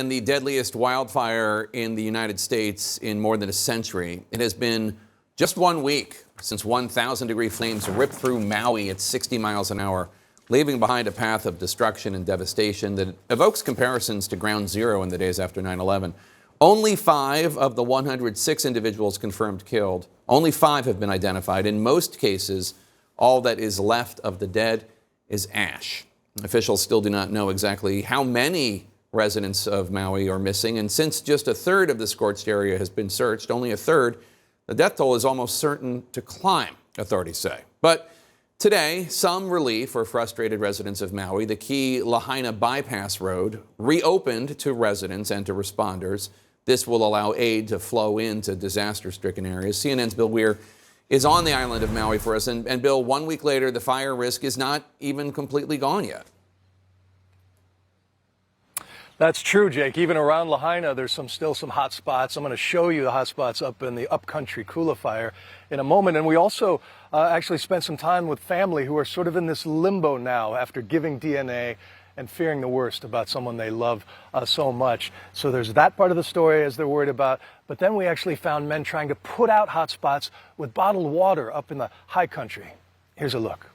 And the deadliest wildfire in the United States in more than a century. It has been just 1 week since 1,000-degree flames ripped through Maui at 60 miles an hour, leaving behind a path of destruction and devastation that evokes comparisons to Ground Zero in the days after 9/11. Only 5 of the 106 individuals confirmed killed. Only 5 have been identified. In most cases, all that is left of the dead is ash. Officials still do not know exactly how many residents of Maui are missing, and since just a third of the scorched area has been searched, only a third, the death toll is almost certain to climb, authorities say. But today, some relief for frustrated residents of Maui. The key Lahaina bypass road reopened to residents and to responders. This will allow aid to flow into disaster-stricken areas. CNN's Bill Weir is on the island of Maui for us. And Bill, 1 week later, the fire risk is not even completely gone yet. That's true, Jake. Even around Lahaina, there's still some hot spots. I'm going to show you the hot spots up in the upcountry Kula fire in a moment. And we also actually spent some time with family who are sort of in this limbo now after giving DNA and fearing the worst about someone they love so much. So there's that part of the story as they're worried about. But then we actually found men trying to put out hot spots with bottled water up in the high country. Here's a look.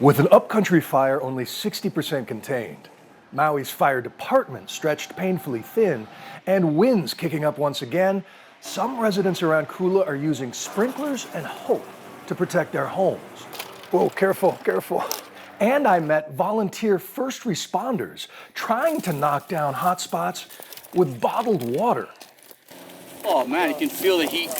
With an upcountry fire only 60% contained, Maui's fire department stretched painfully thin, and winds kicking up once again, some residents around Kula are using sprinklers and hope to protect their homes. Whoa, careful, careful. And I met volunteer first responders trying to knock down hot spots with bottled water. Oh man, you can feel the heat.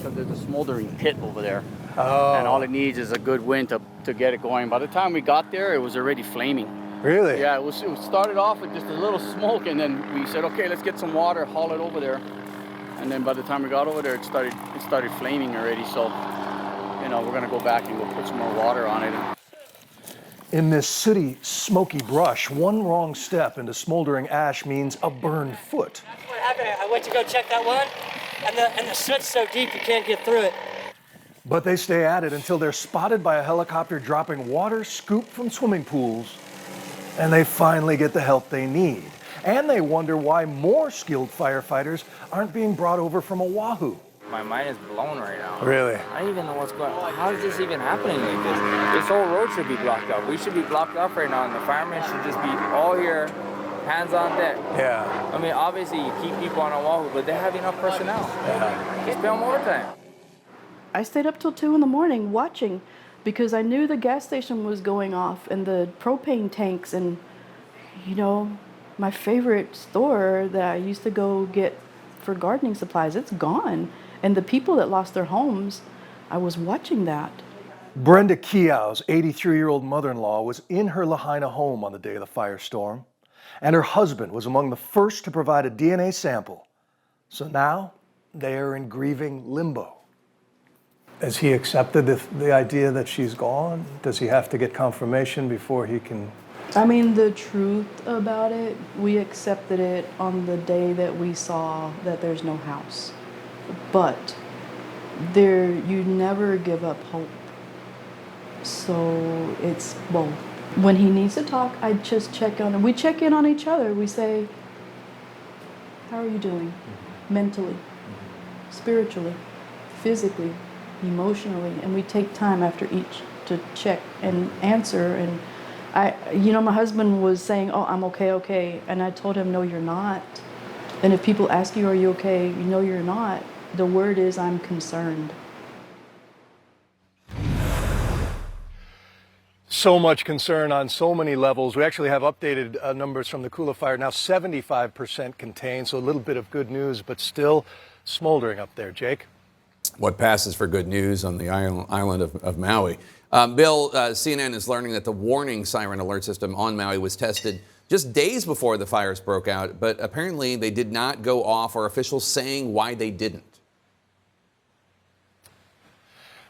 There's a smoldering pit over there. Oh. And all it needs is a good wind to get it going. By the time we got there, it was already flaming. Really? Yeah, it started off with just a little smoke, and then we said, okay, let's get some water, haul it over there. And then by the time we got over there, it started flaming already. So, we're gonna go back and go put some more water on it. In this sooty, smoky brush, one wrong step into smoldering ash means a burned foot. That's what happened. I went to go check that one, and the soot's so deep you can't get through it. But they stay at it until they're spotted by a helicopter dropping water scooped from swimming pools, and they finally get the help they need. And they wonder why more skilled firefighters aren't being brought over from Oahu. My mind is blown right now. Really? I don't even know what's going on. How is this even happening like this? This whole road should be blocked off. We should be blocked off right now, and the firemen should just be all here, hands on deck. Yeah. I mean, obviously you keep people on Oahu, but they have enough personnel. Yeah. Just pay them overtime. I stayed up till 2 in the morning watching because I knew the gas station was going off and the propane tanks and, my favorite store that I used to go get for gardening supplies, it's gone. And the people that lost their homes, I was watching that. Brenda Kiau's 83-year-old mother-in-law was in her Lahaina home on the day of the firestorm, and her husband was among the first to provide a DNA sample. So now they are in grieving limbo. Has he accepted the idea that she's gone? Does he have to get confirmation before he can? I mean, the truth about it, we accepted it on the day that we saw that there's no house. But you never give up hope. So it's both. When he needs to talk, I just check on him. We check in on each other. We say, how are you doing? Mentally, spiritually, physically, emotionally, and we take time after each to check and answer. And my husband was saying, oh, I'm okay. And I told him, no, you're not. And if people ask you, are you okay? No, you're not. The word is, I'm concerned. So much concern on so many levels. We actually have updated numbers from the Kula fire, now 75% contained, so a little bit of good news, but still smoldering up there. Jake? What passes for good news on the island of Maui. Bill, CNN is learning that the warning siren alert system on Maui was tested just days before the fires broke out, but apparently they did not go off, or officials saying why they didn't.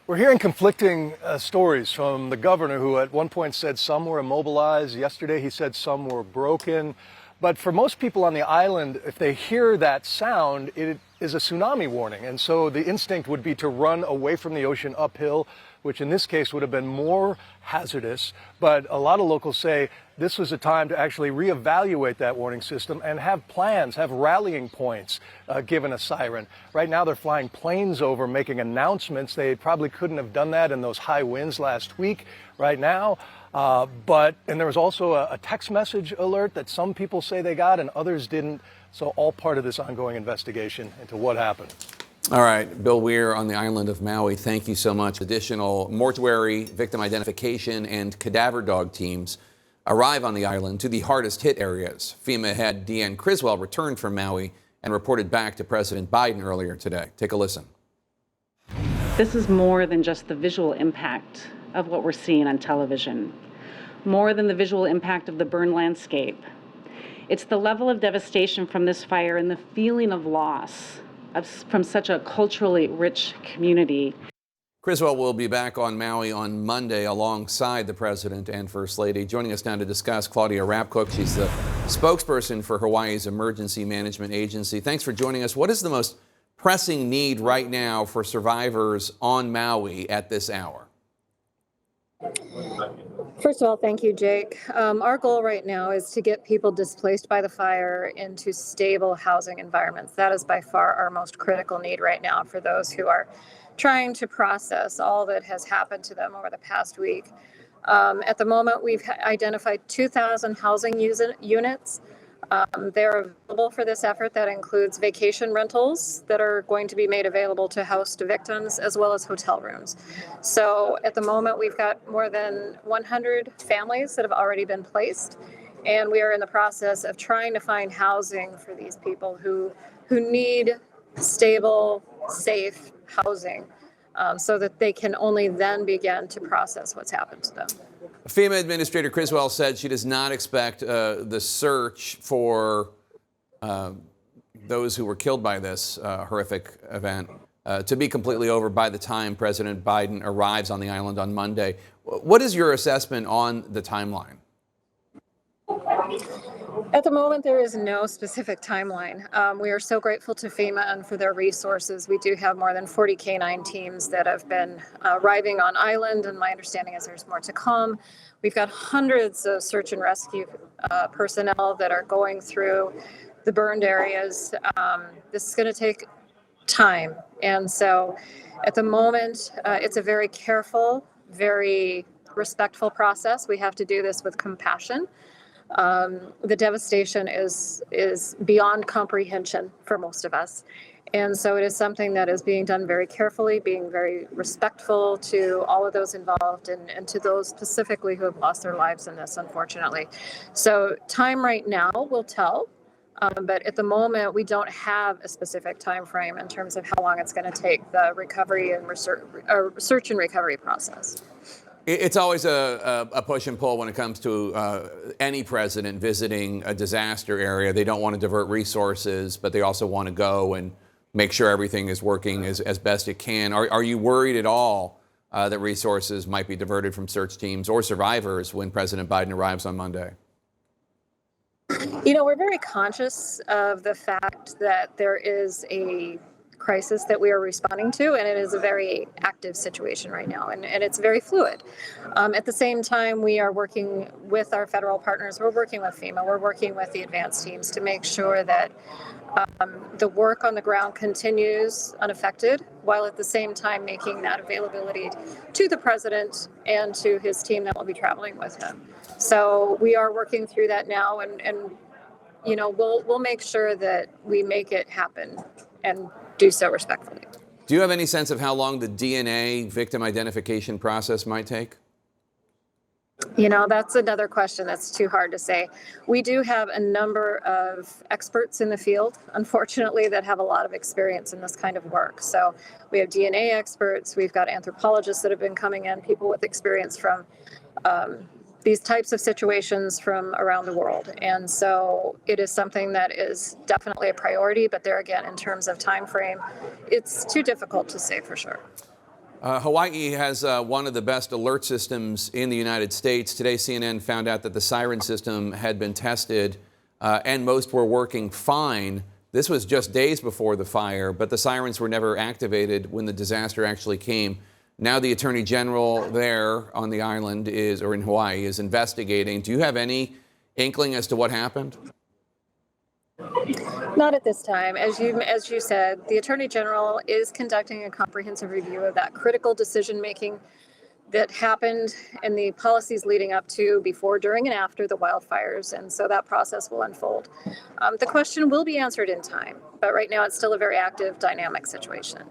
We're hearing conflicting stories from the governor, who at one point said some were immobilized. Yesterday he said some were broken. But for most people on the island, if they hear that sound, it is a tsunami warning. And so the instinct would be to run away from the ocean uphill. which in this case would have been more hazardous. But a lot of locals say this was a time to actually reevaluate that warning system and have plans, have rallying points given a siren. Right now they're flying planes over, making announcements. They probably couldn't have done that in those high winds last week. Right now, and there was also a text message alert that some people say they got and others didn't. So all part of this ongoing investigation into what happened. All right, Bill Weir on the island of Maui, thank you so much. Additional mortuary, victim identification, and cadaver dog teams arrive on the island to the hardest hit areas. FEMA head Deanne Criswell returned from Maui and reported back to President Biden earlier today. Take a listen. This is more than just the visual impact of what we're seeing on television, more than the visual impact of the burned landscape. It's the level of devastation from this fire and the feeling of loss from such a culturally rich community. Criswell will be back on Maui on Monday alongside the President and First Lady. Joining us now to discuss, Claudia Rapcook. She's the spokesperson for Hawaii's Emergency Management Agency. Thanks for joining us. What is the most pressing need right now for survivors on Maui at this hour? First of all, thank you, Jake. Our goal right now is to get people displaced by the fire into stable housing environments. That is by far our most critical need right now for those who are trying to process all that has happened to them over the past week. At the moment, we've identified 2,000 housing units. They're available for this effort. That includes vacation rentals that are going to be made available to host victims, as well as hotel rooms. So at the moment, we've got more than 100 families that have already been placed, and we are in the process of trying to find housing for these people who need stable, safe housing, so that they can only then begin to process what's happened to them. FEMA Administrator Criswell said she does not expect the search for those who were killed by this horrific event to be completely over by the time President Biden arrives on the island on Monday. What is your assessment on the timeline? At the moment, there is no specific timeline. We are so grateful to FEMA and for their resources. We do have more than 40 canine teams that have been arriving on island, and my understanding is there's more to come. We've got hundreds of search and rescue personnel that are going through the burned areas. This is going to take time, and so at the moment, it's a very careful, very respectful process. We have to do this with compassion. The devastation is beyond comprehension for most of us. And so it is something that is being done very carefully, being very respectful to all of those involved and to those specifically who have lost their lives in this, unfortunately. So time right now will tell, but at the moment we don't have a specific time frame in terms of how long it's going to take the recovery and search and recovery process. It's always a push and pull when it comes to any president visiting a disaster area. They don't want to divert resources, but they also want to go and make sure everything is working as best it can. Are you worried at all that resources might be diverted from search teams or survivors when President Biden arrives on Monday? You know, we're very conscious of the fact that there is a crisis that we are responding to, and it is a very active situation right now, and it's very fluid. At the same time, we are working with our federal partners. We're working with FEMA. We're working with the advanced teams to make sure that the work on the ground continues unaffected, while at the same time making that availability to the president and to his team that will be traveling with him. So we are working through that now, and you know, we'll make sure that we make it happen and do so respectfully. Do you have any sense of how long the DNA victim identification process might take? You know, that's another question that's too hard to say. We do have a number of experts in the field, unfortunately, that have a lot of experience in this kind of work. So we have DNA experts, we've got anthropologists that have been coming in, people with experience from these types of situations from around the world. And so it is something that is definitely a priority, but there again, in terms of time frame, it's too difficult to say for sure. Hawaii has one of the best alert systems in the United States. Today, CNN found out that the siren system had been tested and most were working fine. This was just days before the fire, but the sirens were never activated when the disaster actually came. Now the Attorney General there on the island or in Hawaii, is investigating. Do you have any inkling as to what happened? Not at this time. As you said, the Attorney General is conducting a comprehensive review of that critical decision making that happened and the policies leading up to, before, during, and after the wildfires. And so that process will unfold. The question will be answered in time, but right now it's still a very active, dynamic situation.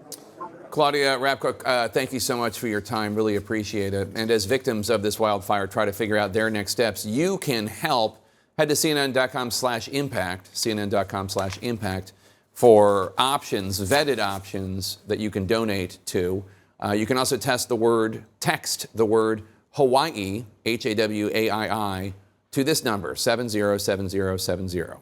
Claudia Rabchuk, thank you so much for your time. Really appreciate it. And as victims of this wildfire try to figure out their next steps, you can help. Head to CNN.com/impact, CNN.com/impact for options, vetted options that you can donate to. You can also text the word Hawaii, HAWAII, to this number, 707070.